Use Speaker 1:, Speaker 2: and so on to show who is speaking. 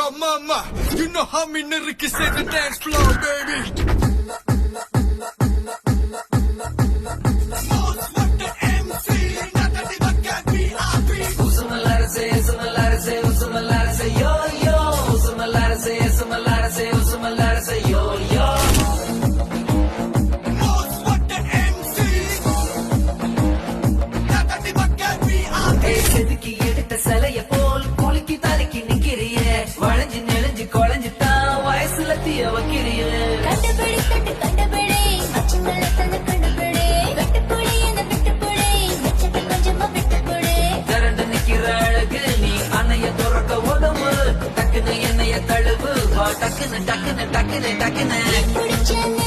Speaker 1: Yo, mama, you know how me niggas say the dance floor, baby.
Speaker 2: டக்குன்னு